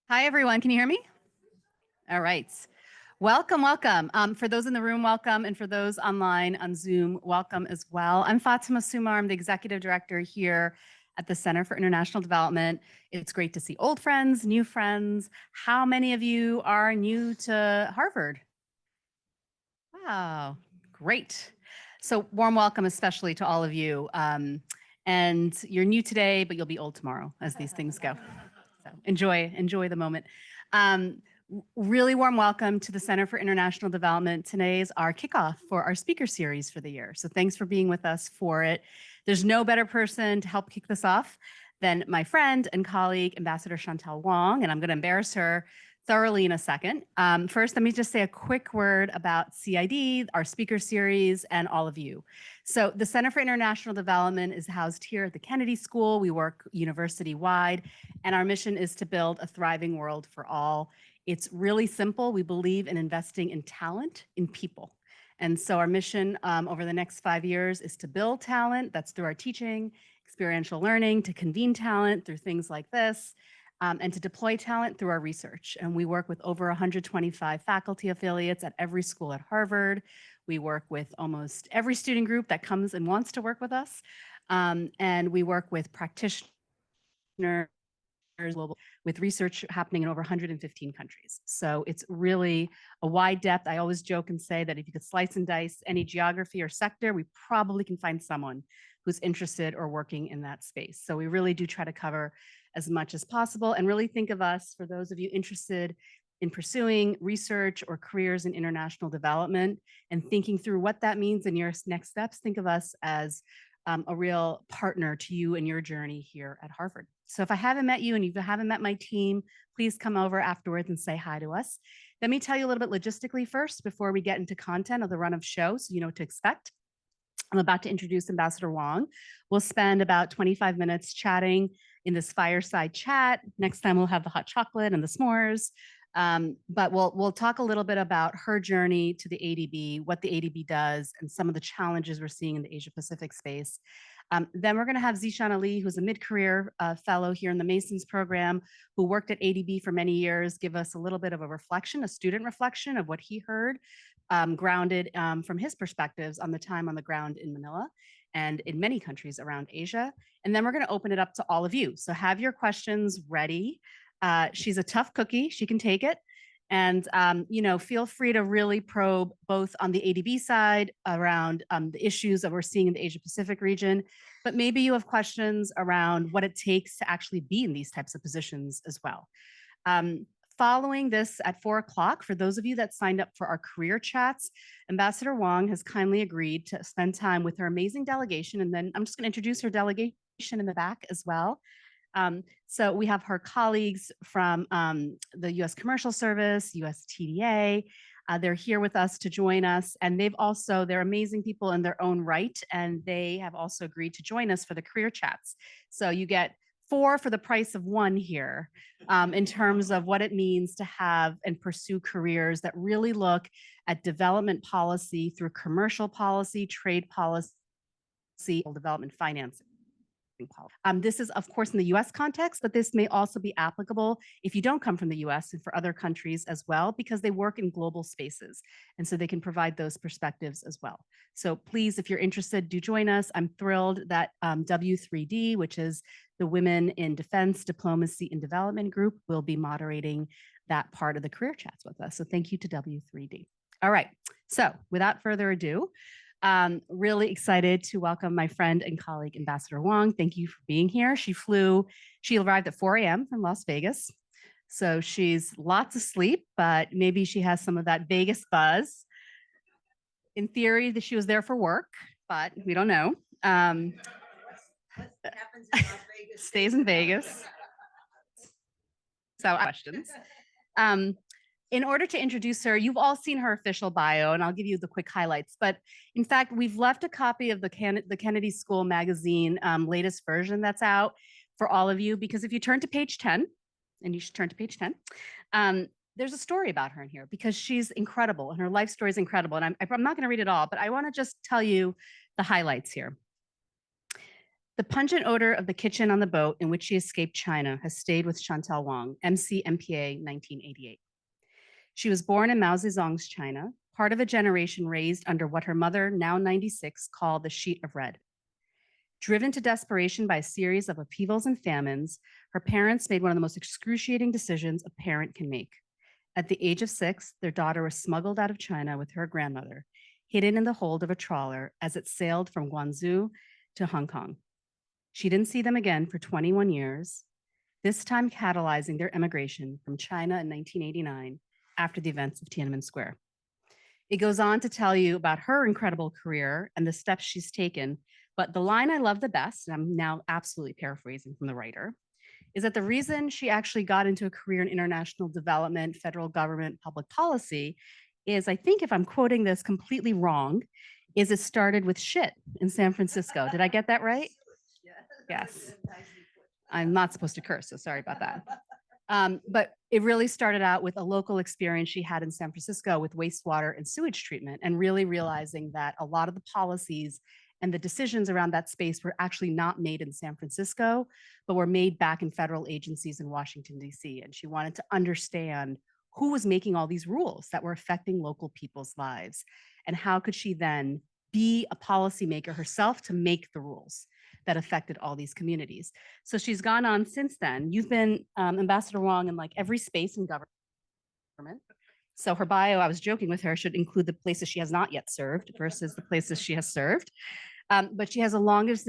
Hi, everyone. Can you hear me? All right. Welcome, welcome. For those in the room, welcome. And for those online on Zoom, welcome as well. I'm Fatima Sumar. I'm the Executive Director here at the Center for International Development. It's great to see old friends, new friends. How many of you are new to Harvard? Wow, great. So warm welcome, especially to all of you. And you're new today, but you'll be old tomorrow as these things go. So enjoy the moment. Really warm welcome to the Center for International Development. Today is our kickoff for our speaker series for the year. So thanks for being with us for it. There's no better person to help kick this off than my friend and colleague, Ambassador Chantale Wong, and I'm going to embarrass her thoroughly in a second. First, let me just say a quick word about CID, our speaker series, and all of you. So the Center for International Development is housed here at the Kennedy School. We work university-wide, and our mission is to build a thriving world for all. It's really simple. We believe in investing in talent, in people. And so our mission over the next 5 years is to build talent. That's through our teaching, experiential learning, to convene talent through things like this, and to deploy talent through our research. And we work with over 125 faculty affiliates at every school at Harvard. We work with almost every student group that comes and wants to work with us. And we work with practitioners global, with research happening in over 115 countries. So it's really a wide depth. I always joke and say that if you could slice and dice any geography or sector, we probably can find someone who's interested or working in that space. So we really do try to cover as much as possible and really think of us, for those of you interested in pursuing research or careers in international development and thinking through what that means in your next steps, think of us as a real partner to you and your journey here at Harvard. So if I haven't met you and you haven't met my team, please come over afterwards and say hi to us. Let me tell you a little bit logistically first before we get into content of the run of show so you know what to expect. I'm about to introduce Ambassador Wong. We'll spend about 25 minutes chatting in this fireside chat. Next time we'll have the hot chocolate and the s'mores. But we'll talk a little bit about her journey to the ADB, what the ADB does, and some of the challenges we're seeing in the Asia Pacific space. Then we're going to have Zishan Ali, who's a mid-career fellow here in the Masons program, who worked at ADB for many years, give us a little bit of a reflection, a student reflection of what he heard, grounded from his perspectives on the time on the ground in Manila and in many countries around Asia. And then we're going to open it up to all of you. So have your questions ready. She's a tough cookie. She can take it. And, feel free to really probe both on the ADB side around the issues that we're seeing in the Asia Pacific region, but maybe you have questions around what it takes to actually be in these types of positions as well. Following this at 4 o'clock, for those of you that signed up for our career chats, Ambassador Wong has kindly agreed to spend time with her amazing delegation. And then I'm just going to introduce her delegation in the back as well. So we have her colleagues from the U.S. Commercial Service, U.S. TDA. They're here with us to join us, and they're amazing people in their own right, and they have also agreed to join us for the career chats. So you get 4 for the price of 1 here in terms of what it means to have and pursue careers that really look at development policy through commercial policy, trade policy, development financing. This is, of course, in the US context, but this may also be applicable if you don't come from the US and for other countries as well, because they work in global spaces. And so they can provide those perspectives as well. So please, if you're interested, do join us. I'm thrilled that W3D, which is the Women in Defense, Diplomacy, and Development group, will be moderating that part of the career chats with us. So thank you to W3D. All right, so without further ado, really excited to welcome my friend and colleague, Ambassador Wong. Thank you for being here. She arrived at 4 a.m. from Las Vegas. So she's lots of sleep, but maybe she has some of that Vegas buzz. In theory, that she was there for work, but we don't know. What happens in Las Vegas stays in Vegas. So questions. In order to introduce her, you've all seen her official bio, and I'll give you the quick highlights. But in fact, we've left a copy of the Kennedy School magazine latest version that's out for all of you, because if you turn to page 10, and you should turn to page 10, there's a story about her in here because she's incredible, and her life story is incredible. And I'm not going to read it all, but I want to just tell you the highlights here. The pungent odor of the kitchen on the boat in which she escaped China has stayed with Chantale Wong, MC MPA 1988. She was born in Mao Zedong's China, part of a generation raised under what her mother, now 96, called the sheet of red. Driven to desperation by a series of upheavals and famines, her parents made one of the most excruciating decisions a parent can make. At the age of 6, their daughter was smuggled out of China with her grandmother, hidden in the hold of a trawler as it sailed from Guangzhou to Hong Kong. She didn't see them again for 21 years, this time catalyzing their emigration from China in 1989 after the events of Tiananmen Square. It goes on to tell you about her incredible career and the steps she's taken, but the line I love the best, and I'm now absolutely paraphrasing from the writer, is that the reason she actually got into a career in international development, federal government, public policy is, I think if I'm quoting this completely wrong, is it started with shit in San Francisco. Did I get that right? Yes. I'm not supposed to curse, so sorry about that. But it really started out with a local experience she had in San Francisco with wastewater and sewage treatment, and really realizing that a lot of the policies and the decisions around that space were actually not made in San Francisco, but were made back in federal agencies in Washington, D.C. And she wanted to understand who was making all these rules that were affecting local people's lives, and how could she then be a policymaker herself to make the rules that affected all these communities. So she's gone on since then. You've been Ambassador Wong in like every space in government. So her bio, I was joking with her, should include the places she has not yet served versus the places she has served. But she has a longest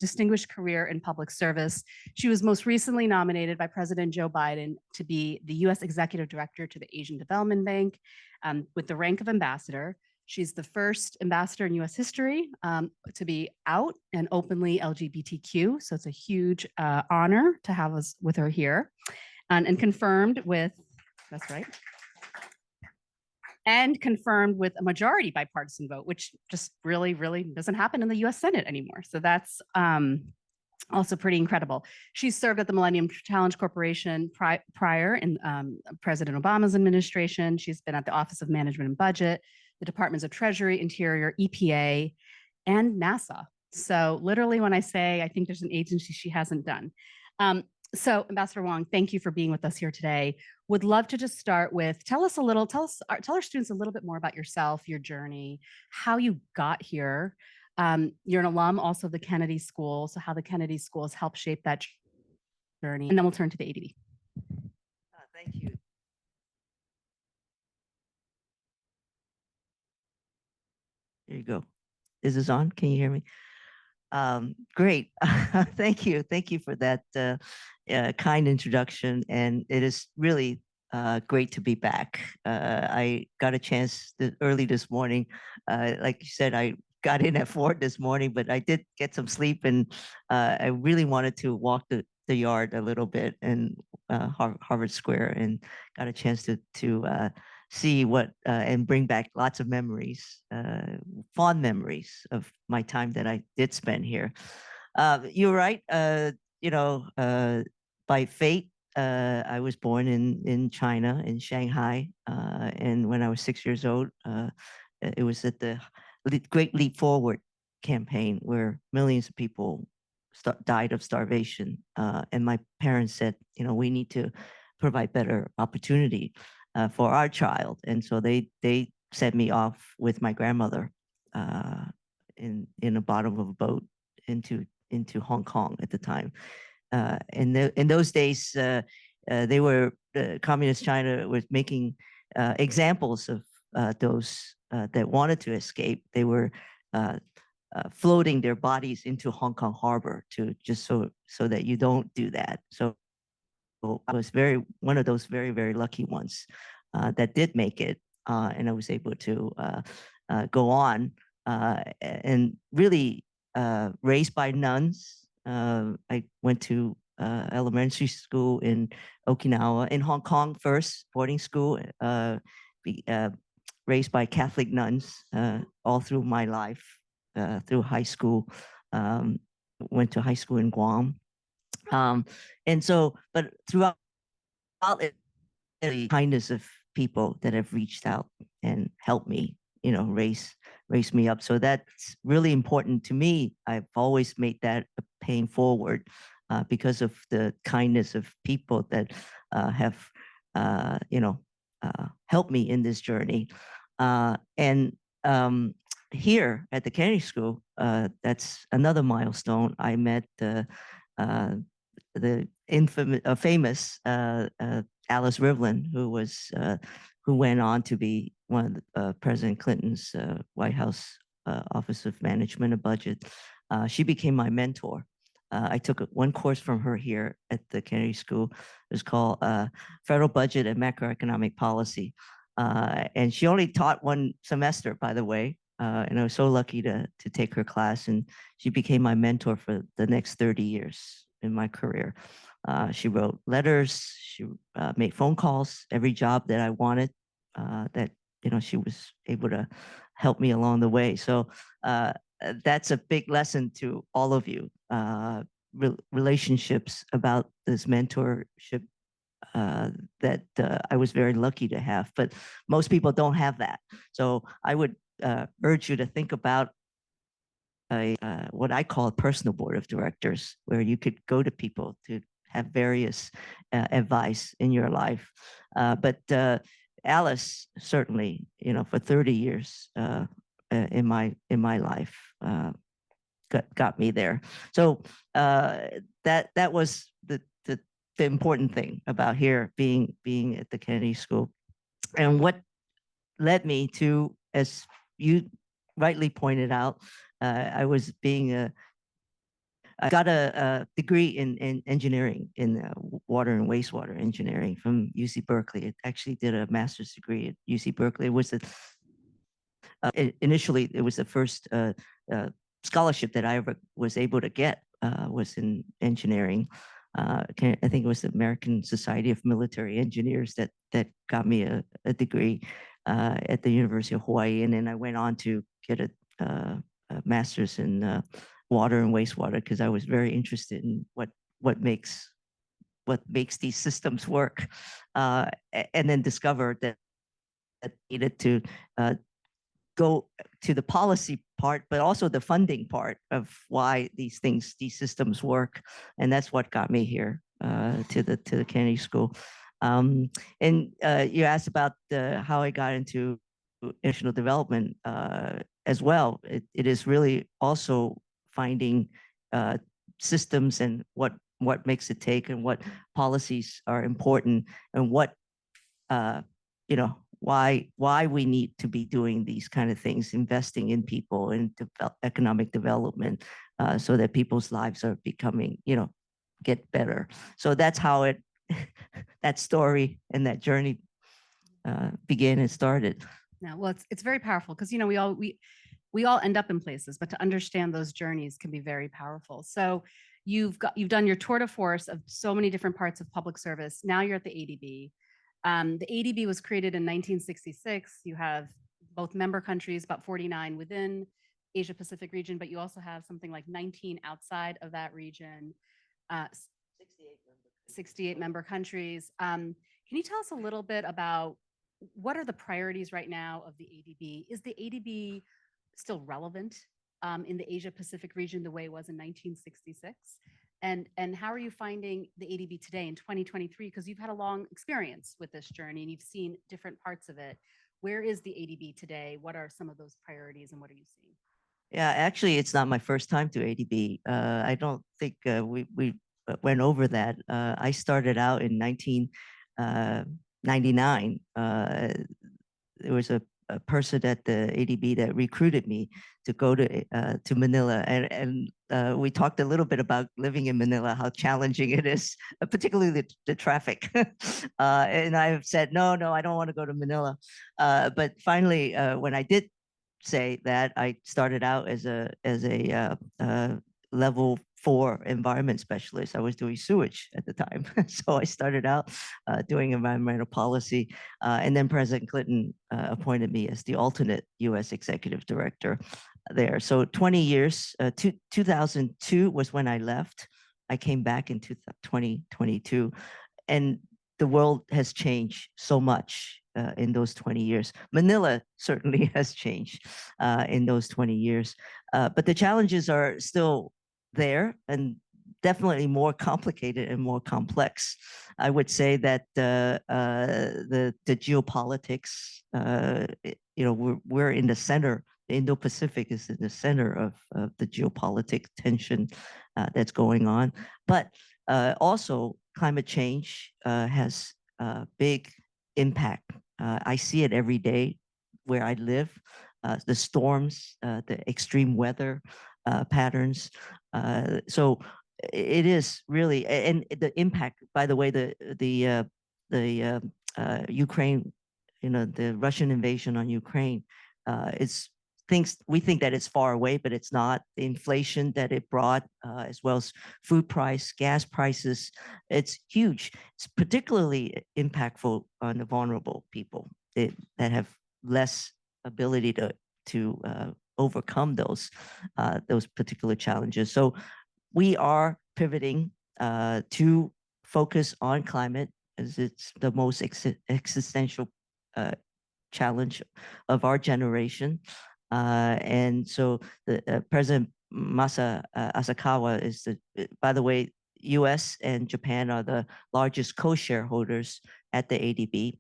distinguished career in public service. She was most recently nominated by President Joe Biden to be the US Executive Director to the Asian Development Bank with the rank of ambassador. She's the first ambassador in US history to be out and openly LGBTQ. So it's a huge honor to have us with her here and confirmed with, that's right, and confirmed with a majority bipartisan vote, which just really, really doesn't happen in the US Senate anymore. So that's also pretty incredible. She served at the Millennium Challenge Corporation prior in President Obama's administration. She's been at the Office of Management and Budget, the Departments of Treasury, Interior, EPA, and NASA. So literally when I say I think there's an agency she hasn't done. So Ambassador Wong, thank you for being with us here today. Would love to just start with, tell our students a little bit more about yourself, your journey, how you got here. You're an alum also of the Kennedy School, so how the Kennedy School has helped shape that journey. And then we'll turn to the ADB. Thank you. There you go. Is this on? Can you hear me? Great. Thank you. Thank you for that kind introduction. And it is really great to be back. I got a chance early this morning. Like you said, I got in at 4 this morning, but I did get some sleep, and I really wanted to walk the yard a little bit in Harvard Square, and got a chance to see what and bring back lots of memories, fond memories of my time that I did spend here. You're right. By fate, I was born in China, in Shanghai, and when I was 6 years old, it was at the Great Leap Forward campaign where millions of people died of starvation, and my parents said, we need to provide better opportunity for our child, and so they sent me off with my grandmother in the bottom of a boat into Hong Kong at the time. In those days, communist China was making examples of those that wanted to escape. They were floating their bodies into Hong Kong harbor to just so that you don't do that. So I was one of those very, very lucky ones that did make it, and I was able to go on and really raised by nuns. I went to elementary school in Okinawa, in Hong Kong first, boarding school, raised by Catholic nuns all through my life, through high school. Went to high school in Guam. And so, but throughout it, the kindness of people that have reached out and helped me raise me up. So that's really important to me. I've always made that a paying forward because of the kindness of people that have helped me in this journey. And here at the Kennedy School, that's another milestone. I met the famous Alice Rivlin, who went on to be one of President Clinton's White House Office of Management and Budget. She became my mentor. I took one course from her here at the Kennedy School. It was called Federal Budget and Macroeconomic Policy. And she only taught one semester, by the way. And I was so lucky to take her class, and she became my mentor for the next 30 years in my career. She wrote letters, she made phone calls, every job that I wanted, that she was able to help me along the way. So that's a big lesson to all of you. Relationships, about this mentorship that I was very lucky to have, but most people don't have that. So I would urge you to think about what I call a personal board of directors, where you could go to people to have various advice in your life. But Alice, certainly, for 30 years in my life, got me there. So that was the important thing about here being at the Kennedy School. And what led me to, as you rightly pointed out, I got a degree in engineering, in water and wastewater engineering from UC Berkeley. I actually did a master's degree at UC Berkeley. It was initially, it was the first scholarship that I ever was able to get, was in engineering. I think it was the American Society of Military Engineers that got me a degree at the University of Hawaii, and then I went on to get a master's in water and wastewater, because I was very interested in what makes these systems work, and then discovered that needed to go to the policy part, but also the funding part of why these systems work, and that's what got me here to the Kennedy School. And you asked about how I got into international development as well. It is really also finding systems and what makes it take, and what policies are important, and what why we need to be doing these kind of things, investing in people and economic development, so that people's lives are becoming, get better. So that's how that story and that journey began and started. Yeah, well, it's very powerful, because we all end up in places, but to understand those journeys can be very powerful. So you've done your tour de force of so many different parts of public service. Now you're at the ADB. The ADB was created in 1966. You have both member countries, about 49 within Asia Pacific region, but you also have something like 19 outside of that region. 68 member countries. Can you tell us a little bit about what are the priorities right now of the ADB? Is the ADB still relevant in the Asia Pacific region the way it was in 1966? And how are you finding the ADB today in 2023? Because you've had a long experience with this journey and you've seen different parts of it. Where is the ADB today? What are some of those priorities and what are you seeing? Yeah, actually, it's not my first time to ADB. I don't think we went over that. I started out in 1999. There was a person at the ADB that recruited me to go to Manila, and we talked a little bit about living in Manila, how challenging it is, particularly the traffic. And I've said, no, I don't want to go to Manila. But finally, when I did say that, I started out as a level 4 environment specialist. I was doing sewage at the time. So I started out doing environmental policy, and then President Clinton appointed me as the alternate US executive director there. So 20 years, 2002 was when I left. I came back in 2022, and the world has changed so much in those 20 years. Manila certainly has changed in those 20 years, but the challenges are still there and definitely more complicated and more complex. I would say that the geopolitics, we're in the center. The Indo-Pacific is in the center of the geopolitics tension that's going on, but also climate change has a big impact. I see it every day where I live. The storms, the extreme weather patterns. So it is really, and the impact. By the way, the Ukraine, the Russian invasion on Ukraine, is we think that it's far away, but it's not. The inflation that it brought, as well as food price, gas prices, it's huge. It's particularly impactful on the vulnerable people that have less ability to overcome those particular challenges. So we are pivoting to focus on climate as it's the most existential challenge of our generation. And so the President Masa Asakawa is by the way, US and Japan are the largest co-shareholders at the ADB,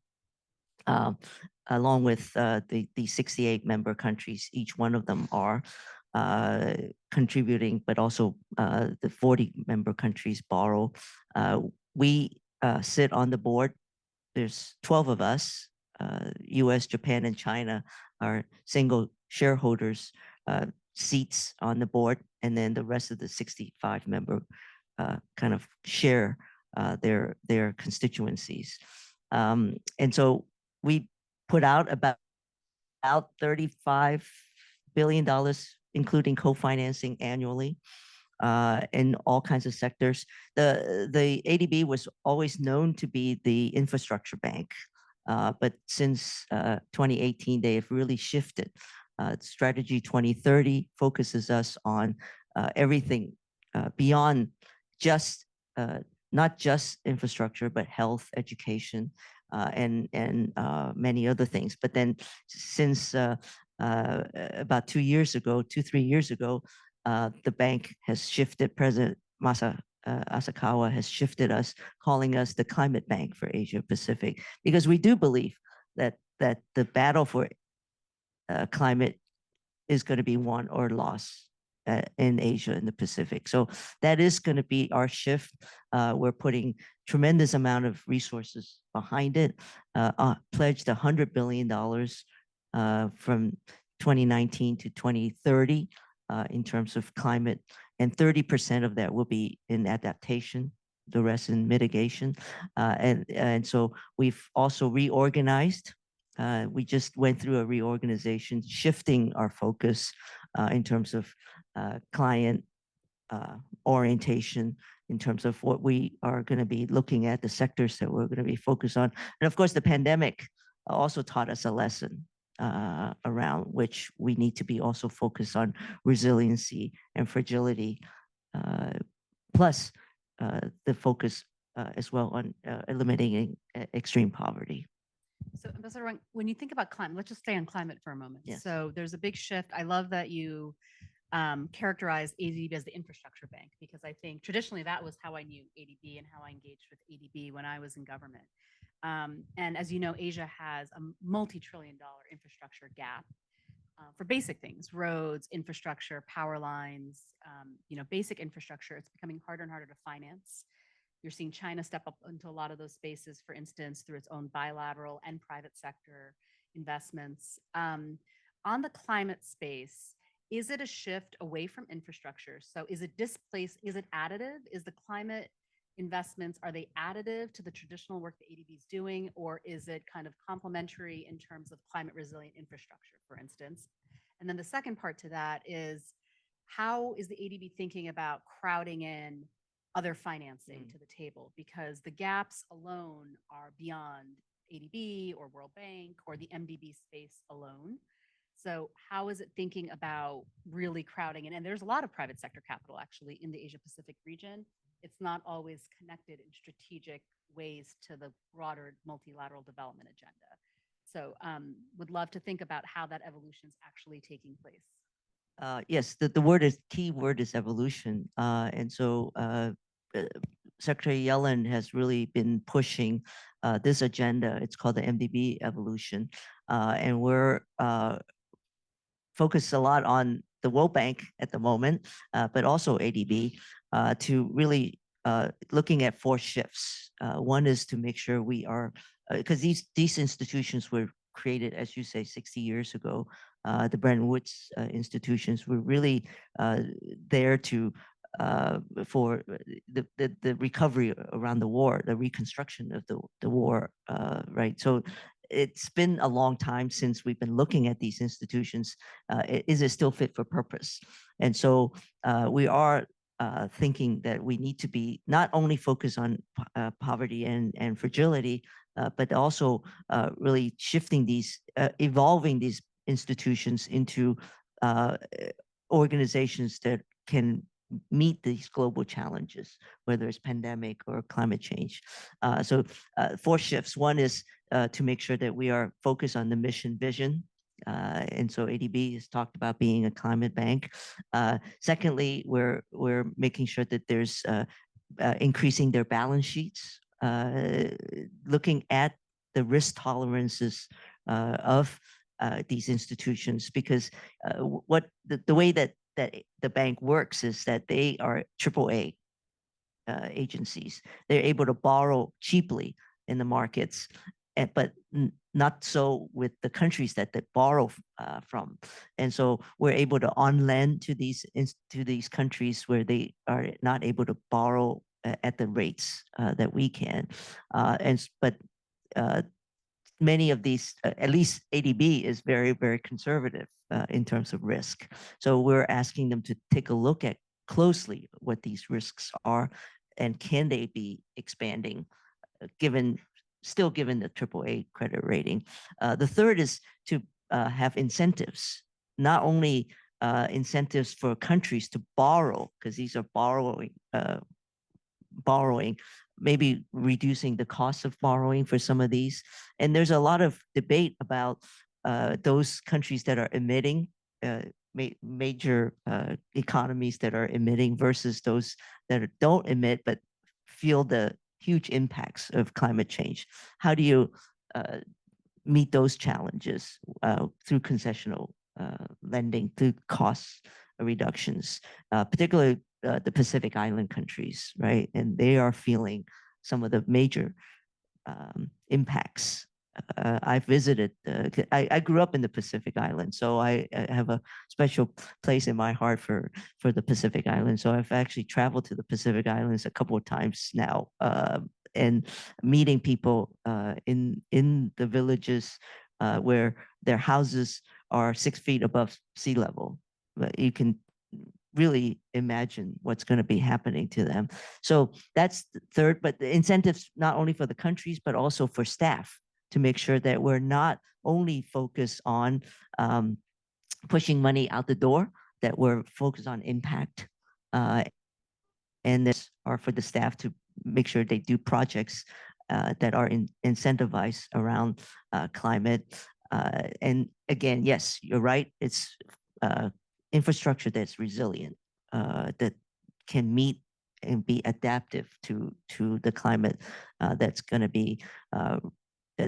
along with the 68 member countries. Each one of them are contributing, but also the 40 member countries borrow. We sit on the board. There's 12 of us. US, Japan, and China are single shareholders, seats on the board, and then the rest of the 65 member kind of share their constituencies. And so we put out about $35 billion, including co-financing annually, in all kinds of sectors. The ADB was always known to be the infrastructure bank, but since 2018, they have really shifted. Strategy 2030 focuses us on everything beyond just not just infrastructure, but health, education, and many other things. But then since about 3 years ago, the bank has shifted. President Masa Asakawa has shifted us, calling us the climate bank for Asia Pacific, because we do believe that the battle for climate is going to be won or lost in Asia and the Pacific. So that is going to be our shift. We're putting tremendous amount of resources behind it, pledged $100 billion from 2019 to 2030 in terms of climate, and 30% of that will be in adaptation, the rest in mitigation. And so we've also reorganized. We just went through a reorganization, shifting our focus in terms of client orientation, in terms of what we are going to be looking at, the sectors that we're going to be focused on. And of course, the pandemic also taught us a lesson around which we need to be also focused on resiliency and fragility, plus the focus as well on eliminating extreme poverty. So, Ambassador Wong, when you think about climate, let's just stay on climate for a moment. Yes. So there's a big shift. I love that you characterized ADB as the infrastructure bank, because I think traditionally that was how I knew ADB and how I engaged with ADB when I was in government. And as you know, Asia has a multi-trillion-dollar infrastructure gap for basic things: roads, infrastructure, power lines, basic infrastructure. It's becoming harder and harder to finance. You're seeing China step up into a lot of those spaces, for instance, through its own bilateral and private sector investments. On the climate space, is it a shift away from infrastructure? So is it displaced? Is it additive? Is the climate investments, are they additive to the traditional work that ADB is doing, or is it kind of complementary in terms of climate resilient infrastructure, for instance? And then the second part to that is, how is the ADB thinking about crowding in other financing to the table? Because the gaps alone are beyond ADB or World Bank or the MDB space alone. So how is it thinking about really crowding in? And there's a lot of private sector capital actually in the Asia Pacific region. It's not always connected in strategic ways to the broader multilateral development agenda. So would love to think about how that evolution is actually taking place. Yes, key word is evolution. And so Secretary Yellen has really been pushing this agenda. It's called the MDB evolution. And we're focused a lot on the World Bank at the moment, but also ADB to really looking at 4 shifts. One is to make sure we are, because these institutions were created, as you say, 60 years ago. The Bretton Woods institutions were really there to for the recovery around the war, the reconstruction of the war, right? So it's been a long time since we've been looking at these institutions. Is it still fit for purpose? And so we are thinking that we need to be not only focused on poverty and fragility, but also really shifting these, evolving these institutions into organizations that can meet these global challenges, whether it's pandemic or climate change. So 4 shifts. One is to make sure that we are focused on the mission vision. And so ADB has talked about being a climate bank. Secondly, we're making sure that there's increasing their balance sheets, looking at the risk tolerances of these institutions, because what the way that the bank works is that they are AAA agencies. They're able to borrow cheaply in the markets, but not so with the countries that they borrow from. And so we're able to on lend to these countries where they are not able to borrow at the rates that we can. But many of these, at least ADB is very, very conservative in terms of risk. So we're asking them to take a look at closely what these risks are, and can they be expanding still given the AAA credit rating. The third is to have incentives, not only incentives for countries to borrow, because these are borrowing, maybe reducing the cost of borrowing for some of these. And there's a lot of debate about those countries that are emitting, major economies that are emitting versus those that don't emit but feel the huge impacts of climate change. How do you meet those challenges through concessional lending, through cost reductions, particularly the Pacific Island countries, right? And they are feeling some of the major impacts. I visited, I grew up in the Pacific Islands, so I have a special place in my heart for the Pacific Islands. So I've actually traveled to the Pacific Islands a couple of times now, and meeting people in the villages where their houses are 6 feet above sea level. But you can really imagine what's going to be happening to them. So that's the third, but the incentives not only for the countries, but also for staff, to make sure that we're not only focused on pushing money out the door, that we're focused on impact. And this are for the staff to make sure they do projects that are incentivized around climate. And again, yes, you're right. It's infrastructure that's resilient, that can meet and be adaptive to the climate that's going to be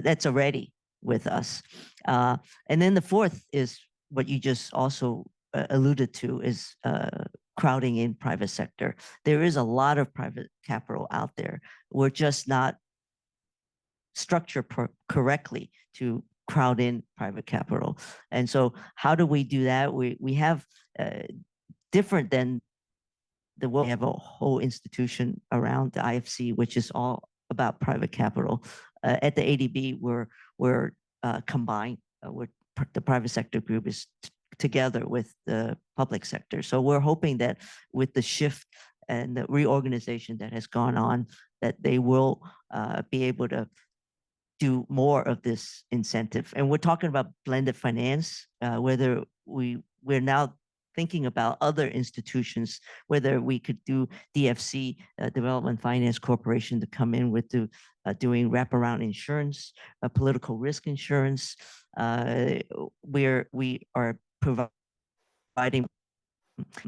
that's already with us. And then the fourth is what you just also alluded to, is crowding in private sector. There is a lot of private capital out there. We're just not structured correctly to crowd in private capital. And so how do we do that? We have different than the world. We have a whole institution around the IFC, which is all about private capital. At the ADB, we're combined. The private sector group is together with the public sector. So we're hoping that with the shift and the reorganization that has gone on, that they will be able to do more of this incentive. And we're talking about blended finance, whether we're now thinking about other institutions, whether we could do DFC, Development Finance Corporation, to come in with doing wraparound insurance, political risk insurance. We are providing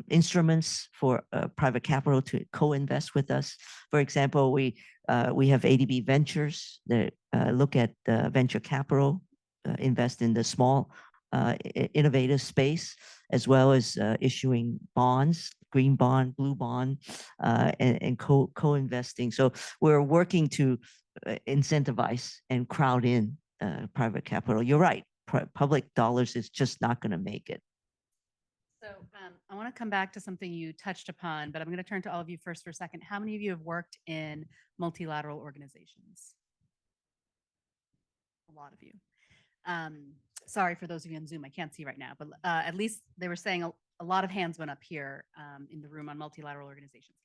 instruments for private capital to co-invest with us. For example, we have ADB Ventures that look at venture capital, invest in the small innovative space, as well as issuing bonds, green bond, blue bond, and co-investing. So we're working to incentivize and crowd in private capital. You're right. Public dollars is just not going to make it. So I want to come back to something you touched upon, but I'm going to turn to all of you first for a second. How many of you have worked in multilateral organizations? A lot of you. Sorry for those of you on Zoom, I can't see right now, but at least they were saying a lot of hands went up here in the room on multilateral organizations.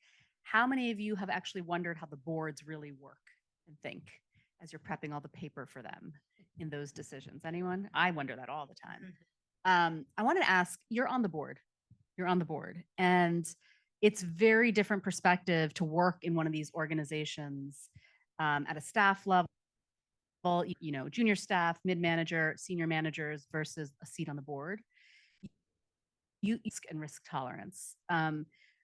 How many of you have actually wondered how the boards really work and think as you're prepping all the paper for them in those decisions? Anyone? I wonder that all the time. I wanted to ask, you're on the board, and it's very different perspective to work in one of these organizations at a staff level, you know, junior staff, mid-manager, senior managers versus a seat on the board. You and risk tolerance.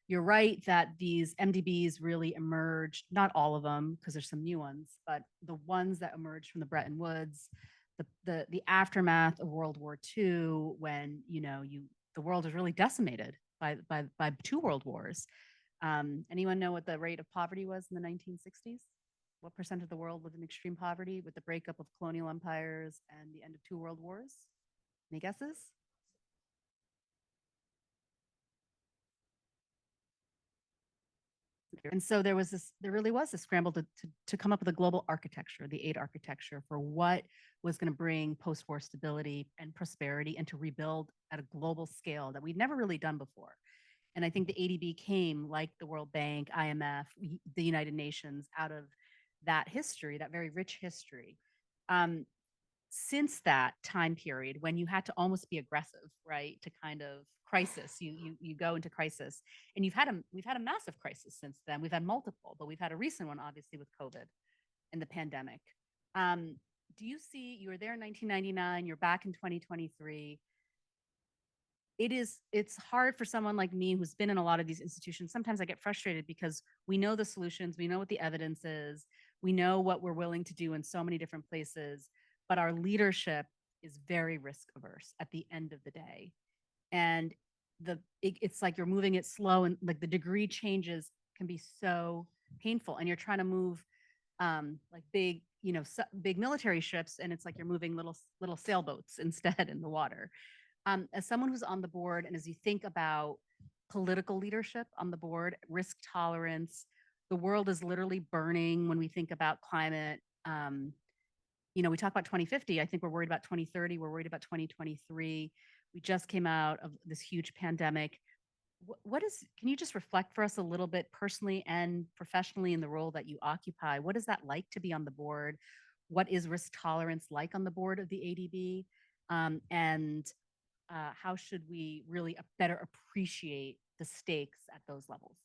You're right that these MDBs really emerged, not all of them, because there's some new ones, but the ones that emerged from the Bretton Woods, the aftermath of World War II, when the world was really decimated by two world wars. Anyone know what the rate of poverty was in the 1960s? What percent of the world lived in extreme poverty with the breakup of colonial empires and the end of two world wars? Any guesses? And so there really was this scramble to come up with a global architecture, the aid architecture, for what was going to bring post-war stability and prosperity and to rebuild at a global scale that we'd never really done before. And I think the ADB came, like the World Bank, IMF, the United Nations, out of that history, that very rich history. Since that time period, when you had to almost be aggressive, right, to kind of crisis, you go into crisis, and we've had a massive crisis since then. We've had multiple, but we've had a recent one, obviously, with COVID and the pandemic. Do you see, you were there in 1999, you're back in 2023. It's hard for someone like me who's been in a lot of these institutions. Sometimes I get frustrated because we know the solutions, we know what the evidence is, we know what we're willing to do in so many different places, but our leadership is very risk averse at the end of the day. And it's like you're moving it slow, and like the degree changes can be so painful, and you're trying to move like big military ships, and it's like you're moving little sailboats instead in the water. As someone who's on the board, and as you think about political leadership on the board, risk tolerance, the world is literally burning when we think about climate. We talk about 2050. I think we're worried about 2030. We're worried about 2023. We just came out of this huge pandemic. Can you just reflect for us a little bit personally and professionally in the role that you occupy? What is that like to be on the board? What is risk tolerance like on the board of the ADB? And how should we really better appreciate the stakes at those levels?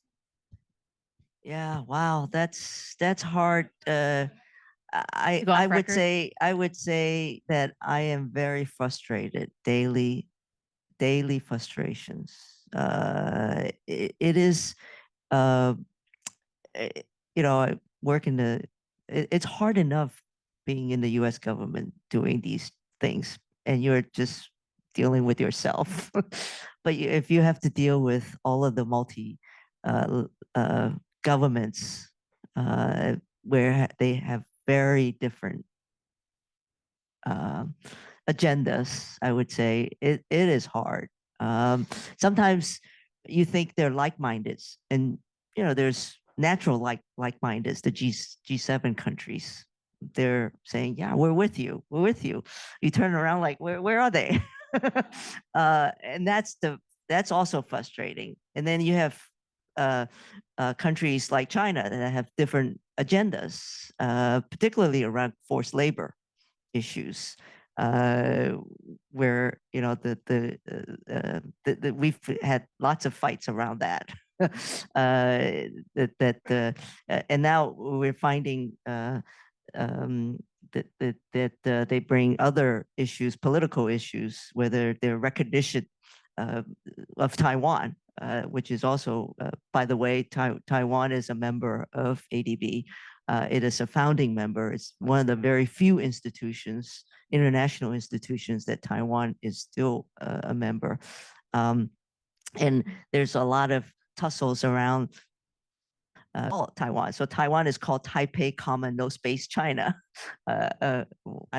Yeah, wow, that's hard. I would say that I am very frustrated, daily frustrations. It is, I work in it's hard enough being in the U.S. government doing these things, and you're just dealing with yourself. But if you have to deal with all of the governments where they have very different agendas, I would say it is hard. Sometimes you think they're like-minded, and there's natural like-minded, the G7 countries. They're saying, yeah, we're with you. You turn around like, where are they? And that's also frustrating. And then you have countries like China that have different agendas, particularly around forced labor issues, where we've had lots of fights around that. And now we're finding they bring other issues, political issues, whether they're recognition uh, of Taiwan, which is also, by the way, Taiwan is a member of ADB. It is a founding member. It's one of the very few institutions, international institutions, that Taiwan is still a member. And there's a lot of tussles around Taiwan. So Taiwan is called Taipei Common No Space China. I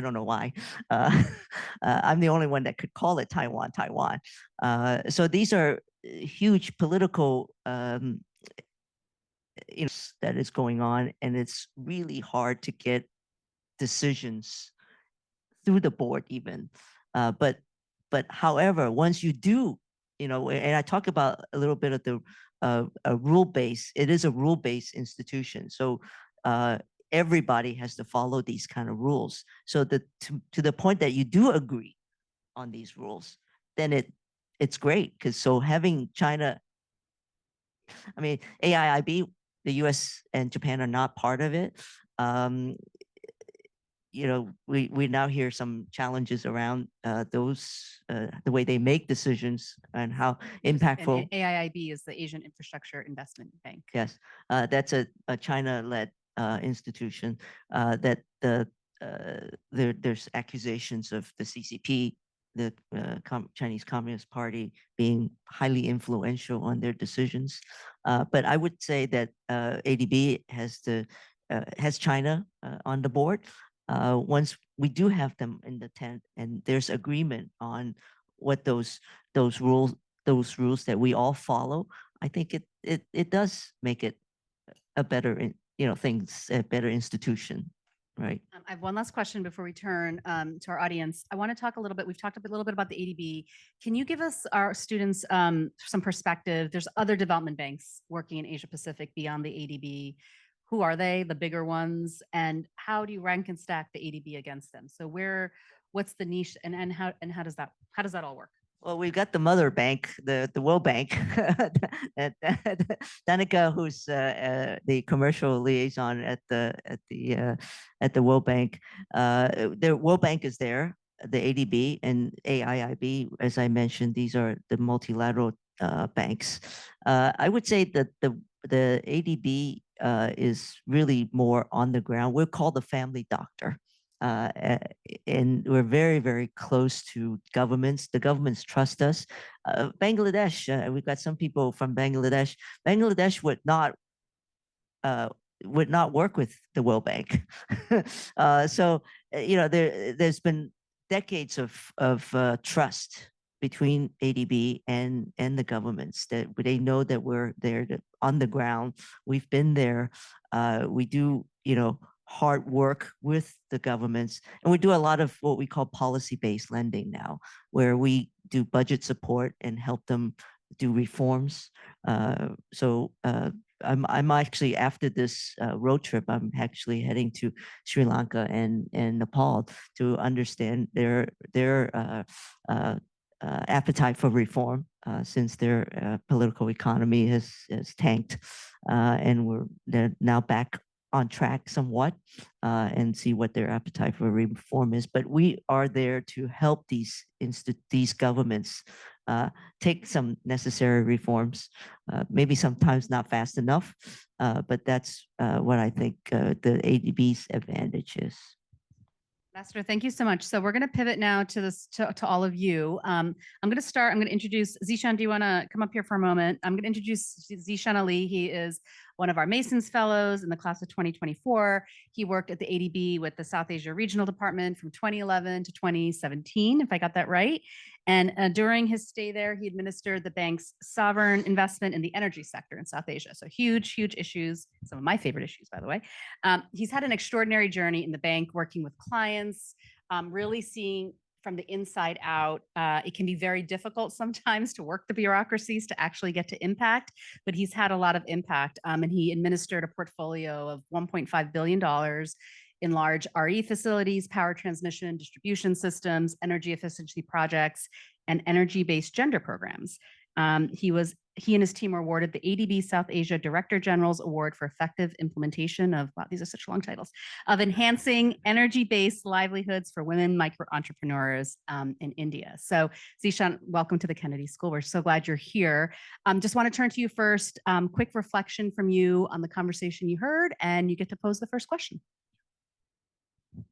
don't know why. I'm the only one that could call it Taiwan. So these are huge political that is going on, and it's really hard to get decisions through the board even. But however, once you do, and I talk about a little bit of the a rule base. It is a rule based institution, so everybody has to follow these kind of rules. So that to the point that you do agree on these rules, then it's great, because so having China, I mean, AIIB, the U.S. and Japan are not part of it. We now hear some challenges around those, the way they make decisions and how impactful. And AIIB is the Asian Infrastructure Investment Bank. Yes, that's a China-led institution that there's accusations of the CCP, the Chinese Communist Party, being highly influential on their decisions. But I would say that ADB has China on the board. Once we do have them in the tent, and there's agreement on what those rules that we all follow, I think it does make it a better a better institution, right? I have one last question before we turn to our audience. I want to talk a little bit. We've talked a little bit about the ADB. Can you give us, our students, some perspective? There's other development banks working in Asia Pacific beyond the ADB. Who are they, the bigger ones, and how do you rank and stack the ADB against them? So what's the niche, and how does that all work? Well, we've got the mother bank, the World Bank, Danica, who's the commercial liaison at the World Bank. The World Bank is there, the ADB and AIIB, as I mentioned. These are the multilateral banks. I would say that the ADB is really more on the ground. We're called the family doctor. And we're very, very close to governments. The governments trust us. Bangladesh, we've got some people from Bangladesh. Bangladesh would not work with the World Bank. So there's been decades of trust between ADB and the governments, that they know that we're there on the ground. We've been there. We do hard work with the governments, and we do a lot of what we call policy-based lending now, where we do budget support and help them do reforms. So I'm actually, after this road trip, I'm actually heading to Sri Lanka and Nepal to understand their appetite for reform, since their political economy has tanked, and they're now back on track somewhat, and see what their appetite for reform is. But we are there to help these governments take some necessary reforms, maybe sometimes not fast enough, but that's what I think the ADB's advantage is. Ambassador, thank you so much. So we're going to pivot now to all of you. I'm going to introduce Zishan. Do you want to come up here for a moment? I'm going to introduce Zishan Ali. He is one of our Masons Fellows in the class of 2024. He worked at the ADB with the South Asia Regional Department from 2011 to 2017, if I got that right. And during his stay there, he administered the bank's sovereign investment in the energy sector in South Asia. So huge, huge issues, some of my favorite issues, by the way. He's had an extraordinary journey in the bank, working with clients, really seeing from the inside out. It can be very difficult sometimes to work the bureaucracies to actually get to impact, but he's had a lot of impact. And he administered a portfolio of $1.5 billion in large RE facilities, power transmission and distribution systems, energy efficiency projects, and energy-based gender programs. He was he and his team were awarded the ADB South Asia Director General's Award for effective implementation of, wow, these are such long titles, of enhancing energy-based livelihoods for women micro entrepreneurs in India. So Zishan, welcome to the Kennedy School. We're so glad you're here. Just want to turn to you first. Quick reflection from you on the conversation you heard, and you get to pose the first question.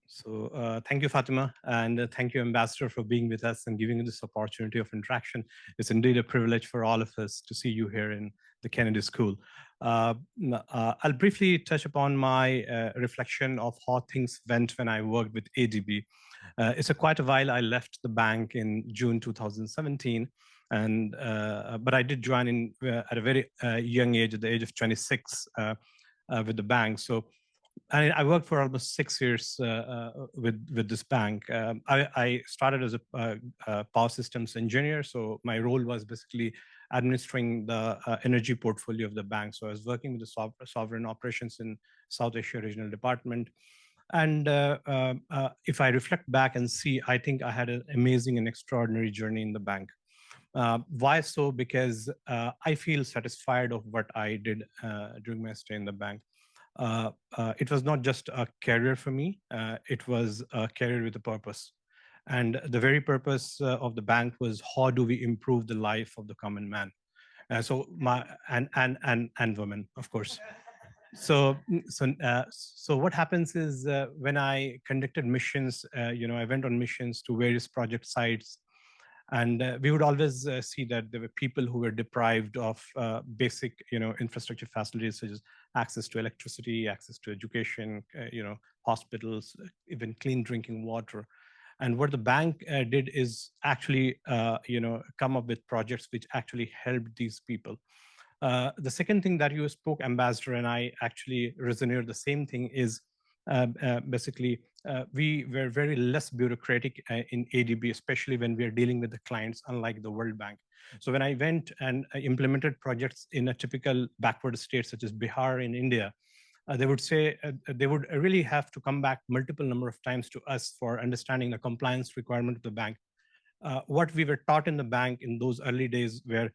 So thank you, Fatima, and thank you, Ambassador, for being with us and giving us this opportunity of interaction. It's indeed a privilege for all of us to see you here in the Kennedy School. I'll briefly touch upon my reflection of how things went when I worked with ADB. It's quite a while. I left the bank in June 2017, and but I did join in at a very young age, at the age of 26, with the bank. So I worked for almost 6 years with this bank. I started as a power systems engineer, so my role was basically administering the energy portfolio of the bank. So I was working with the sovereign operations in South Asia Regional Department. And if I reflect back and see, I think I had an amazing and extraordinary journey in the bank. Why so? Because I feel satisfied of what I did during my stay in the bank. It was not just a career for me, it was a career with a purpose. And the very purpose of the bank was, how do we improve the life of the common man? So women, of course. So what happens is when I conducted missions, I went on missions to various project sites, and we would always see that there were people who were deprived of basic, infrastructure facilities such as access to electricity, access to education, hospitals, even clean drinking water. And what the bank did is actually, come up with projects which actually helped these people. The second thing that you spoke, Ambassador, and I actually resonate the same thing is basically we were very less bureaucratic in ADB, especially when we are dealing with the clients, unlike the World Bank. So when I went and implemented projects in a typical backward state such as Bihar in India, they would say they would really have to come back multiple number of times to us for understanding the compliance requirement of the bank. What we were taught in the bank in those early days where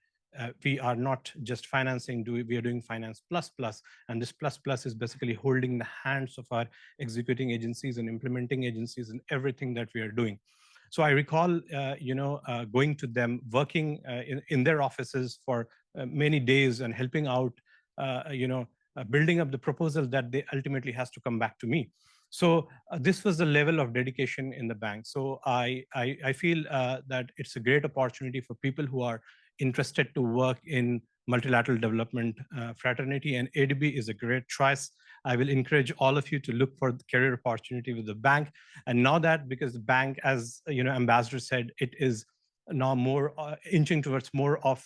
we are not just financing, we are doing finance plus plus, and this plus plus is basically holding the hands of our executing agencies and implementing agencies and everything that we are doing. So I recall, going to them, working in their offices for many days and helping out, building up the proposal that they ultimately has to come back to me. So this was the level of dedication in the bank. So I feel that it's a great opportunity for people who are interested to work in multilateral development fraternity, and ADB is a great choice. I will encourage all of you to look for the career opportunity with the bank. And now that, because the bank, as Ambassador said, it is now more inching towards more of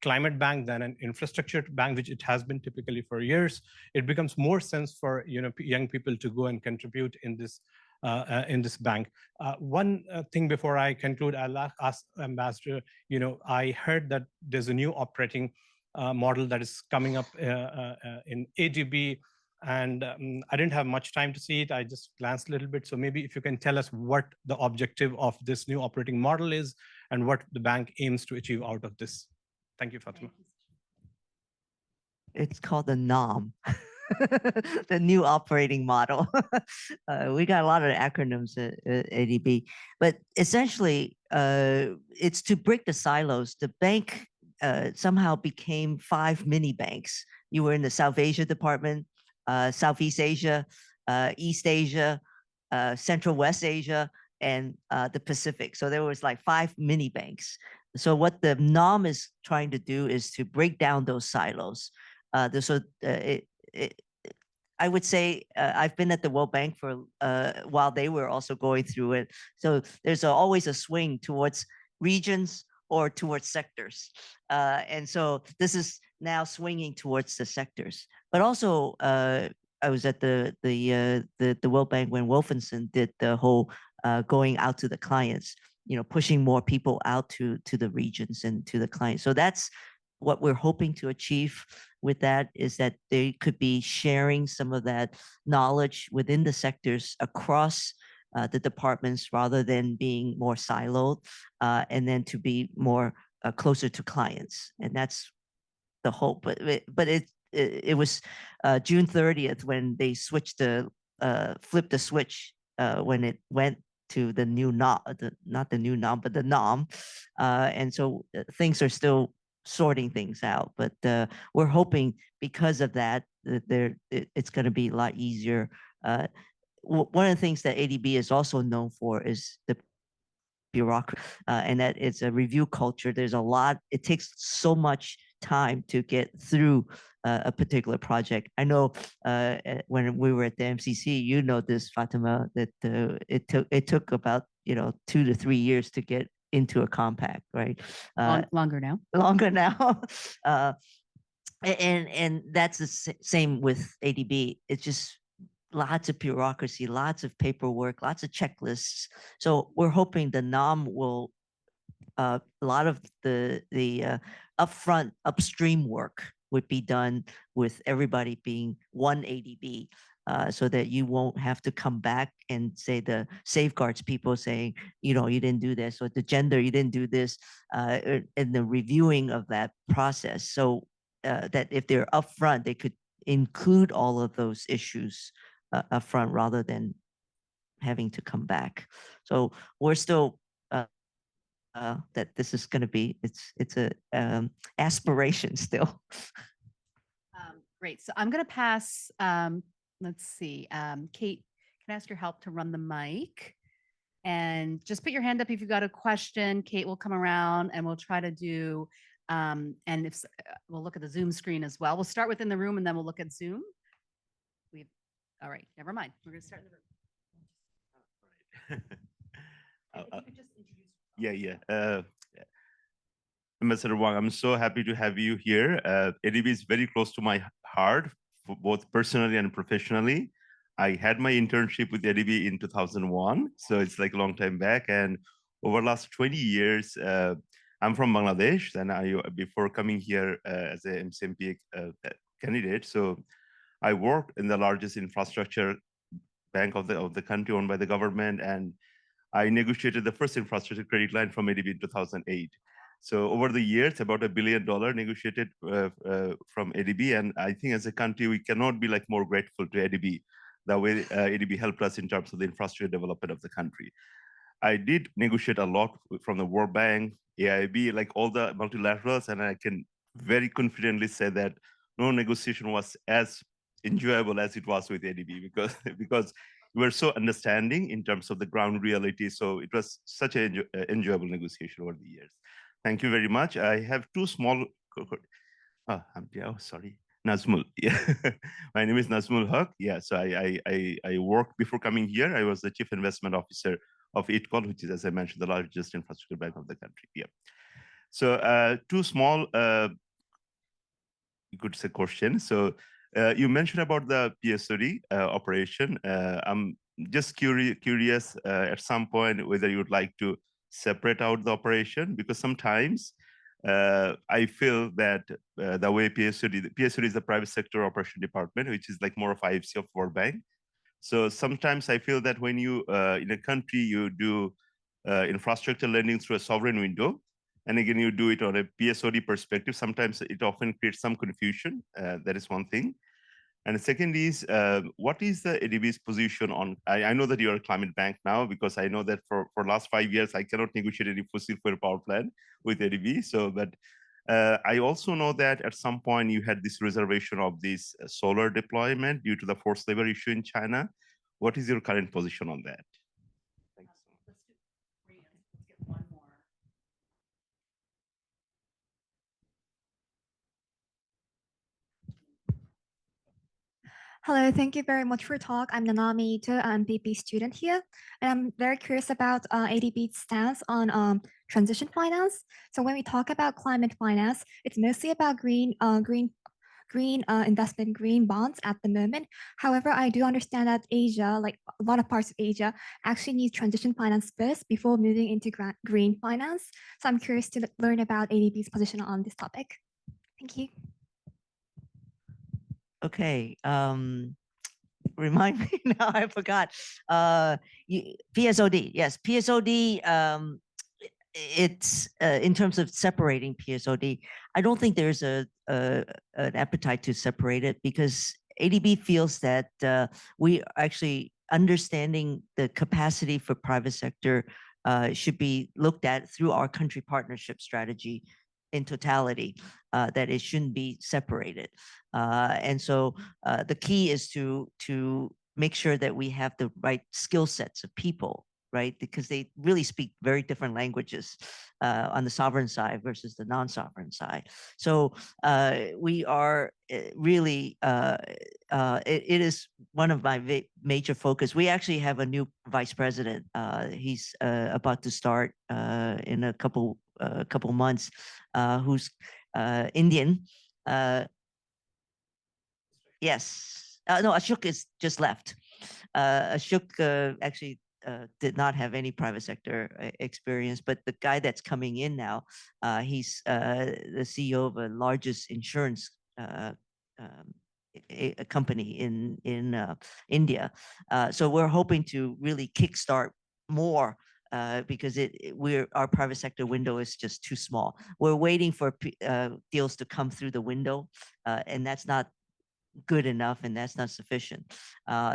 climate bank than an infrastructure bank, which it has been typically for years. It becomes more sense for young people to go and contribute in this bank. One thing before I conclude, I'll ask Ambassador, I heard that there's a new operating model that is coming up in ADB, and I didn't have much time to see it. I just glanced a little bit. So maybe if you can tell us what the objective of this new operating model is and what the bank aims to achieve out of this. Thank you, Fatima. It's called the NOM, the new operating model. We got a lot of acronyms at ADB, but essentially it's to break the silos. The bank somehow became 5 mini banks. You were in the South Asia department, Southeast Asia, East Asia, Central West Asia, and the Pacific. So there was like 5 mini banks. So what the NOM is trying to do is to break down those silos. I would say I've been at the World Bank for while they were also going through it. So there's always a swing towards regions or towards sectors. And so this is now swinging towards the sectors. But also, I was at the World Bank when Wolfenson did the whole going out to the clients, pushing more people out to the regions and to the clients. So that's what we're hoping to achieve with that, is that they could be sharing some of that knowledge within the sectors across the departments rather than being more siloed, and then to be more closer to clients. And that's the hope, but it was June 30th when they switched flipped the switch when it went to the new not the new norm, but the norm, and so things are still sorting things out. But we're hoping because of that, it's going to be a lot easier. One of the things that ADB is also known for is the bureaucracy, and that it's a review culture. There's a lot. It takes so much time to get through a particular project. I know when we were at the MCC, you know this, Fatima, that it took about 2 to 3 years to get into a compact, right? Longer now. Longer now. And that's the same with ADB. It's just lots of bureaucracy, lots of paperwork, lots of checklists. So we're hoping the NOM will a lot of the upfront upstream work would be done with everybody being one ADB, so that you won't have to come back and say the safeguards people saying, you didn't do this, or the gender, you didn't do this, and the reviewing of that process. So that if they're upfront, they could include all of those issues upfront rather than having to come back. So we're still that this is going to be, it's a aspiration still. Great. So I'm going to pass, let's see, Kate, can I ask your help to run the mic? And just put your hand up if you've got a question. Kate will come around and we'll try to do, and if we'll look at the Zoom screen as well. We'll start within the room and then we'll look at Zoom. All right, never mind. We're going to start in the room. If you could just introduce yourself. Ambassador Wong, I'm so happy to have you here. ADB is very close to my heart, both personally and professionally. I had my internship with ADB in 2001, so it's like a long time back. And over the last 20 years, I'm from Bangladesh, and before coming here as a MCMP candidate, so I worked in the largest infrastructure bank of the country owned by the government, and I negotiated the first infrastructure credit line from ADB in 2008. So over the years, about $1 billion negotiated from ADB, and I think as a country, we cannot be more grateful to ADB, the way ADB helped us in terms of the infrastructure development of the country. I did negotiate a lot from the World Bank, AIB, like all the multilaterals, and I can very confidently say that no negotiation was as enjoyable as it was with ADB, because we were so understanding in terms of the ground reality. So it was such an enjoyable negotiation over the years. Thank you very much. I have two small, sorry, Nazmul. Yeah, my name is Nazmul Haq. Yeah, so I worked before coming here. I was the chief investment officer of ITCOL, which is, as I mentioned, the largest infrastructure bank of the country. Yeah. So two small, you could say, questions. So you mentioned about the PSOD operation. I'm just curious at some point whether you would like to separate out the operation, because sometimes I feel that the way PSOD is the private sector operation department, which is more of IFC of World Bank. So sometimes I feel that when you, in a country, you do infrastructure lending through a sovereign window, and again, you do it on a PSOD perspective, sometimes it often creates some confusion. That is one thing. And the second is, what is the ADB's position on, I know that you're a climate bank now, because I know that for last 5 years, I cannot negotiate any fossil fuel power plant with ADB. So, but I also know that at some point you had this reservation of this solar deployment due to the forced labor issue in China. What is your current position on that? Thanks. Let's get one more. Hello, thank you very much for your talk. I'm Nanami Ito, I'm MDB student here, and I'm very curious about ADB's stance on transition finance. So when we talk about climate finance, it's mostly about green investment, green bonds at the moment. However, I do understand that Asia, like a lot of parts of Asia, actually needs transition finance first before moving into green finance. So I'm curious to learn about ADB's position on this topic. Thank you. Okay, remind me now, I forgot. PSOD, yes, PSOD, it's in terms of separating PSOD, I don't think there's an appetite to separate it because ADB feels that we actually understanding the capacity for private sector should be looked at through our country partnership strategy in totality, that it shouldn't be separated. And so the key is to make sure that we have the right skill sets of people, right? Because they really speak very different languages on the sovereign side versus the non-sovereign side. So we are really, it is one of my major focus. We actually have a new vice president. He's about to start in a couple months, who's Indian. Yes. No, Ashok is just left. Ashok actually did not have any private sector experience, but the guy that's coming in now, he's the CEO of the largest insurance a company in India. So we're hoping to really kickstart more because our private sector window is just too small. We're waiting for deals to come through the window, and that's not good enough, and that's not sufficient.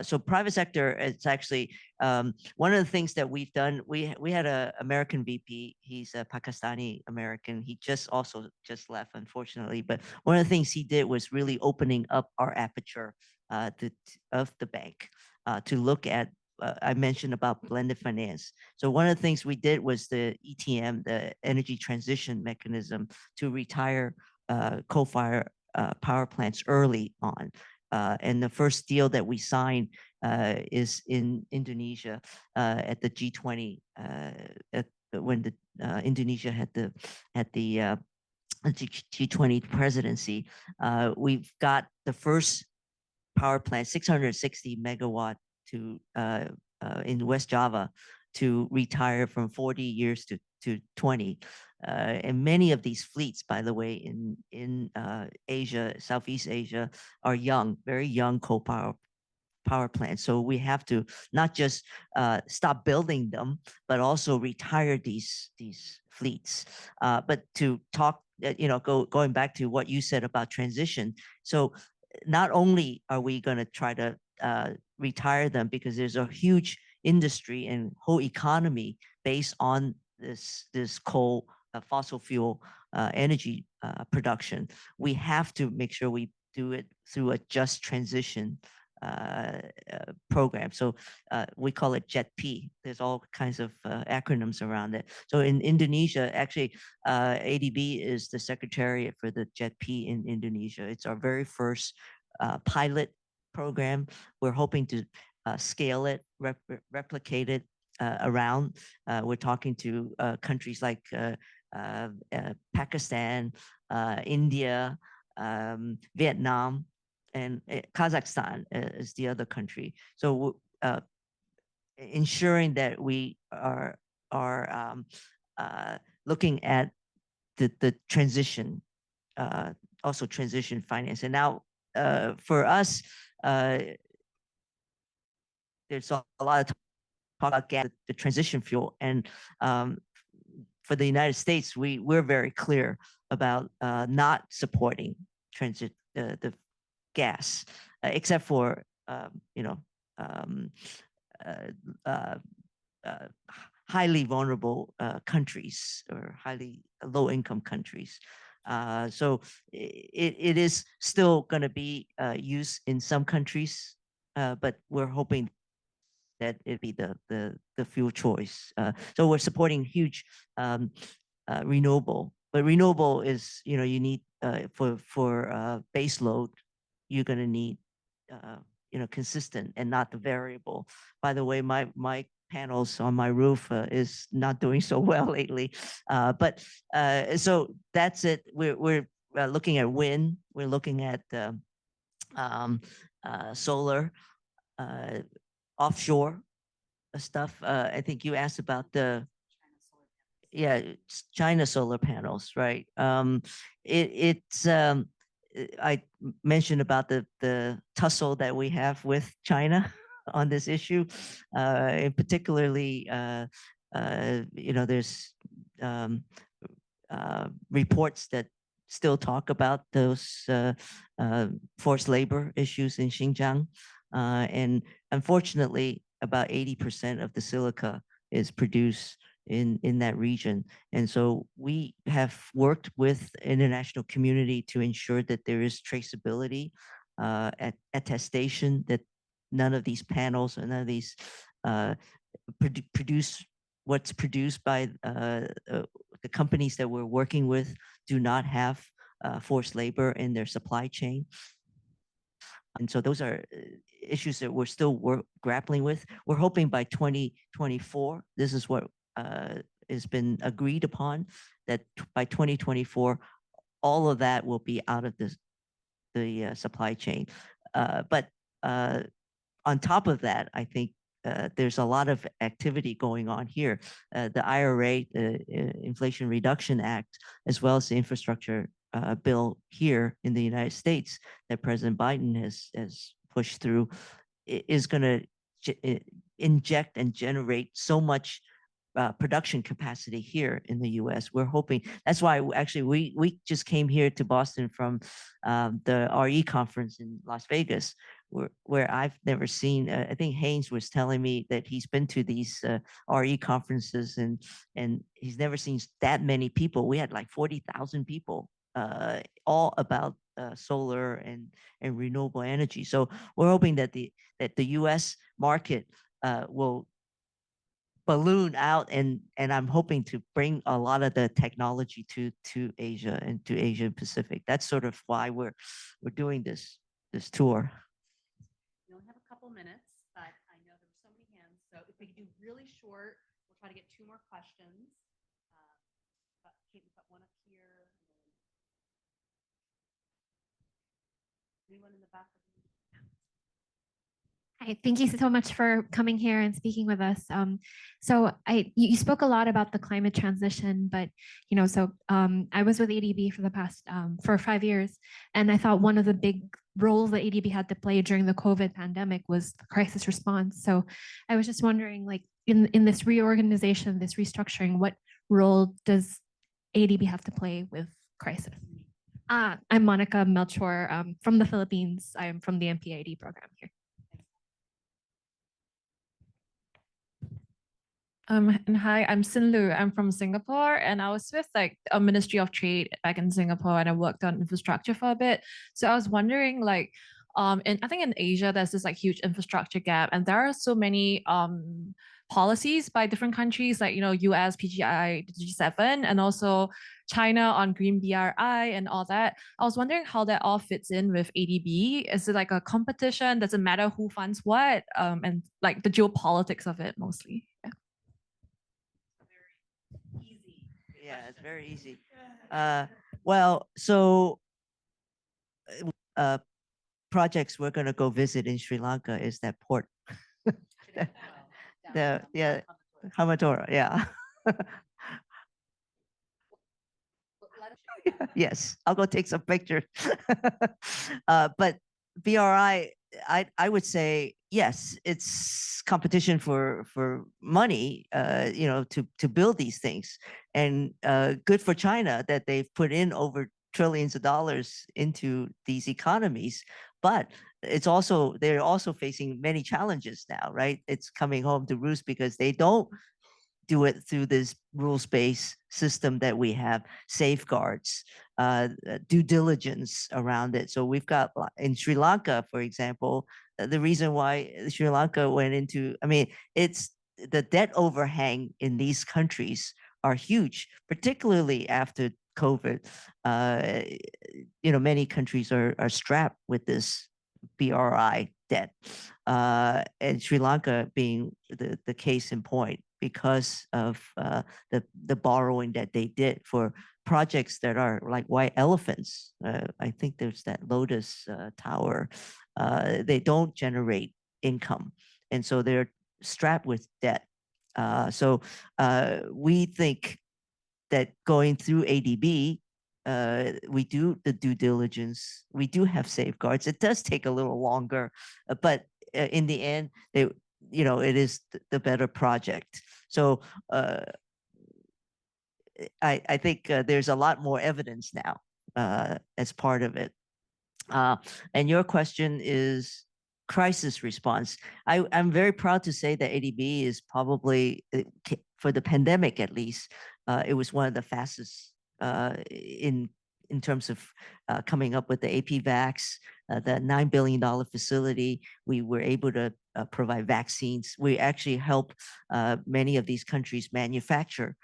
So private sector, it's actually one of the things that we've done. We had an American VP. He's a Pakistani American. He just left, unfortunately. But one of the things he did was really opening up our aperture of the bank to look at. I mentioned about blended finance. So one of the things we did was the ETM, the energy transition mechanism, to retire coal-fired power plants early on. And the first deal that we signed is in Indonesia at the G20, when Indonesia had the G20 presidency. We've got the first power plant, 660 megawatt in West Java, to retire from 40 years to 20. And many of these fleets, by the way, in Asia, Southeast Asia, are young, very young coal power plants. So we have to not just stop building them, but also retire these fleets. But to talk, going back to what you said about transition. So not only are we going to try to retire them, because there's a huge industry and whole economy based on this coal, fossil fuel energy production. We have to make sure we do it through a just transition program. So we call it JETP. There's all kinds of acronyms around it. So in Indonesia, actually, ADB is the secretariat for the JETP in Indonesia. It's our very first pilot program. We're hoping to scale it, replicate it around. We're talking to countries like Pakistan, India, Vietnam, and Kazakhstan is the other country. So ensuring that we are looking at the transition, also transition finance. And now for us, there's a lot of talk about gas, the transition fuel, and for the United States, we're very clear about not supporting the gas, except for highly vulnerable countries or highly low-income countries. So it is still going to be used in some countries, but we're hoping that it'd be the fuel choice. So we're supporting huge renewable, but renewable is, you need for base load, you're going to need consistent and not the variable. By the way, my panels on my roof is not doing so well lately, but so that's it. We're looking at wind. We're looking at solar, offshore stuff. I think you asked about the China solar panels, right? It's I mentioned about the tussle that we have with China on this issue, and particularly, there's reports that still talk about those forced labor issues in Xinjiang. And unfortunately, about 80% of the silica is produced in that region. And so we have worked with international community to ensure that there is traceability, attestation that none of these panels or none of these produce what's produced by the companies that we're working with do not have forced labor in their supply chain. And so those are issues that we're still grappling with. We're hoping by 2024, this is what has been agreed upon, that by 2024, all of that will be out of the supply chain. But on top of that, I think there's a lot of activity going on here. The IRA, the Inflation Reduction Act, as well as the infrastructure bill here in the United States that President Biden has pushed through, is going to inject and generate so much production capacity here in the U.S. We're hoping, that's why actually we just came here to Boston from the RE conference in Las Vegas, where I've never seen, I think Haynes was telling me that he's been to these RE conferences and he's never seen that many people. We had like 40,000 people, all about solar and renewable energy. So we're hoping that the U.S. market will balloon out, and I'm hoping to bring a lot of the technology to Asia and to Asia Pacific. That's sort of why we're doing this tour. We only have a couple minutes, but I know there were so many hands. So if we could do really short, we'll try to get 2 more questions. Kate, we've got one up here. Anyone in the back? Hi, thank you so much for coming here and speaking with us. So you spoke a lot about the climate transition, but I was with ADB for the past for 5 years, and I thought one of the big roles that ADB had to play during the COVID pandemic was the crisis response. So I was just wondering, like in this reorganization, this restructuring, what role does ADB have to play with crisis? I'm Monica Melchor from the Philippines. I'm from the MPID program here. And hi, I'm Sin Lu. I'm from Singapore, and I was with like a Ministry of Trade back in Singapore, and I worked on infrastructure for a bit. So I was wondering, like, and I think in Asia there's this like huge infrastructure gap, and there are so many policies by different countries, like US PGI G7, and also China on green BRI and all that. I was wondering how that all fits in with ADB. Is it like a competition? Does it matter who funds what? And like the geopolitics of it mostly. Yeah. Yeah, it's very easy. Well, so projects we're going to go visit in Sri Lanka is that port. Hamatora, yeah. Yes, I'll go take some pictures. But BRI, I would say, yes, it's competition for money, to build these things, and good for China that they've put in over trillions of dollars into these economies. But they're also facing many challenges now, right? It's coming home to roost because they don't do it through this rules-based system that we have, safeguards, due diligence around it. So we've got in Sri Lanka, for example, the reason why Sri Lanka went into, it's the debt overhang in these countries are huge, particularly after COVID. Many countries are strapped with this BRI debt, and Sri Lanka being the case in point, because of the borrowing that they did for projects that are like white elephants. I think there's that Lotus Tower. They don't generate income, and so they're strapped with debt. So we think that going through ADB, we do the due diligence, we do have safeguards. It does take a little longer, but in the end, it is the better project. So I think there's a lot more evidence now as part of it. And your question is crisis response. I'm very proud to say that ADB is probably, for the pandemic at least, it was one of the fastest in terms of coming up with the APVax, the $9 billion facility. We were able to provide vaccines. We actually help many of these countries manufacture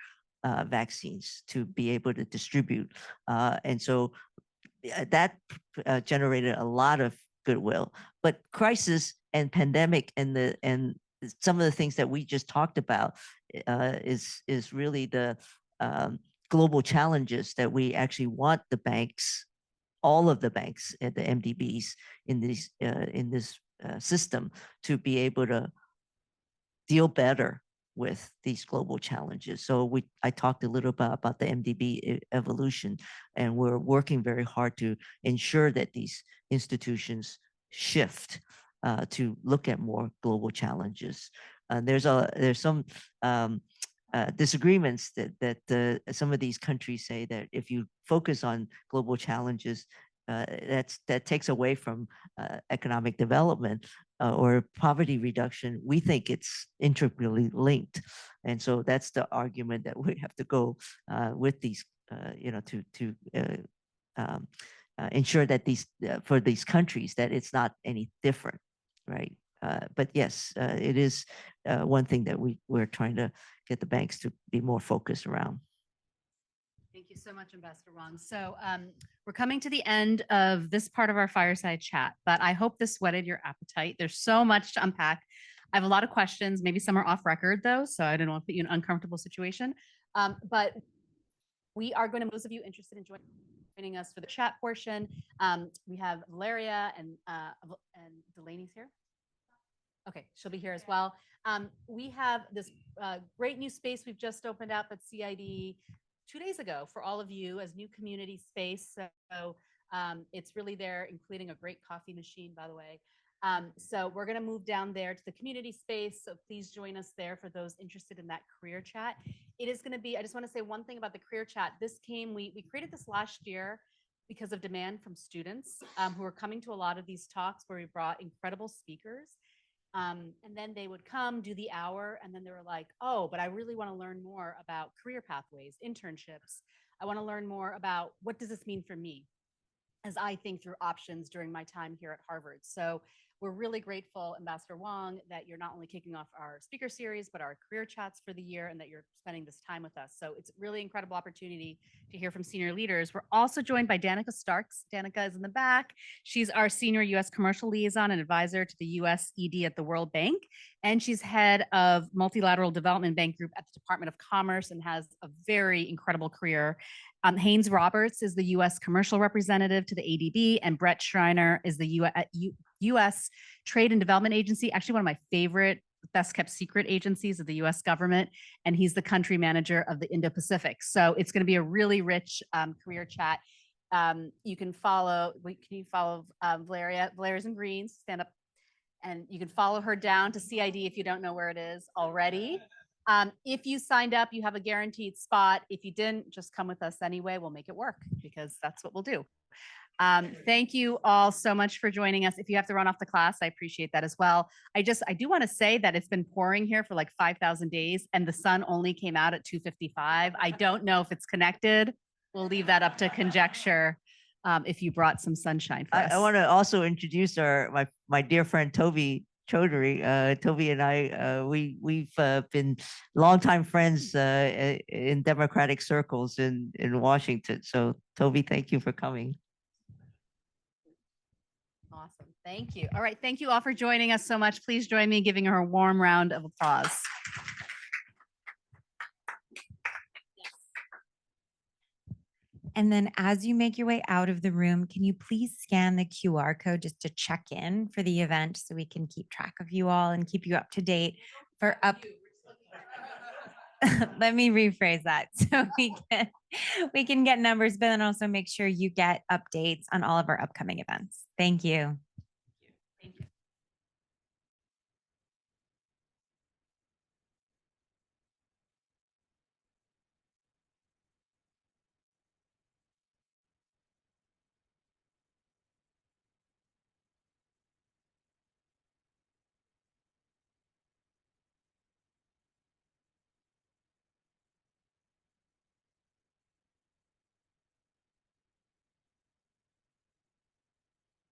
vaccines to be able to distribute. And so that generated a lot of goodwill. But crisis and pandemic and some of the things that we just talked about is really the global challenges that we actually want the banks, all of the banks at the MDBs in this system to be able to deal better with these global challenges. So I talked a little bit about the MDB evolution, and we're working very hard to ensure that these institutions shift to look at more global challenges. There's some disagreements that some of these countries say that if you focus on global challenges, that takes away from economic development or poverty reduction. We think it's integrally linked, and so that's the argument that we have to go with these, to ensure that for these countries that it's not any different, right? But yes, it is one thing that we're trying to get the banks to be more focused around. Thank you so much, Ambassador Wong. So we're coming to the end of this part of our fireside chat, but I hope this whetted your appetite. There's so much to unpack. I have a lot of questions. Maybe some are off record though, so I didn't want to put you in an uncomfortable situation. But we are going to, most of you interested in joining us for the chat portion. We have Valeria and Delaney's here. Okay, she'll be here as well. We have this great new space we've just opened up at CID 2 days ago for all of you as new community space. So it's really there, including a great coffee machine, by the way. So we're going to move down there to the community space. So please join us there for those interested in that career chat. It is going to be, I just want to say one thing about the career chat. We created this last year because of demand from students who are coming to a lot of these talks where we brought incredible speakers. And then they would come do the hour and then they were like, oh, but I really want to learn more about career pathways, internships. I want to learn more about what does this mean for me as I think through options during my time here at Harvard. So we're really grateful, Ambassador Wong, that you're not only kicking off our speaker series, but our career chats for the year and that you're spending this time with us. So it's a really incredible opportunity to hear from senior leaders. We're also joined by Danica Starks. Danica is in the back. She's our senior U.S. commercial liaison and advisor to the U.S. ED at the World Bank. And she's head of multilateral development bank group at the Department of Commerce and has a very incredible career. Haynes Roberts is the U.S. commercial representative to the ADB, and Brett Schreiner is the U.S. Trade and Development Agency, actually one of my favorite best kept secret agencies of the U.S. government, and he's the country manager of the Indo-Pacific. So it's going to be a really rich career chat. You can follow, Valeria? Valeria's in green, stand up. And you can follow her down to CID if you don't know where it is already. If you signed up, you have a guaranteed spot. If you didn't, just come with us anyway. We'll make it work because that's what we'll do. Thank you all so much for joining us. If you have to run off the class, I appreciate that as well. I do want to say that it's been pouring here for like 5,000 days and the sun only came out at 2:55. I don't know if it's connected. We'll leave that up to conjecture. If you brought some sunshine for us. I want to also introduce my dear friend Toby Chaudhary. Toby and I, we've been longtime friends in Democratic circles in Washington. So Toby, thank you for coming. Awesome. Thank you. All right. Thank you all for joining us so much. Please join me in giving her a warm round of applause. And then as you make your way out of the room, can you please scan the QR code just to check in for the event so we can keep track of you all and keep you up to date for let me rephrase that so we can get numbers, but then also make sure you get updates on all of our upcoming events. Thank you.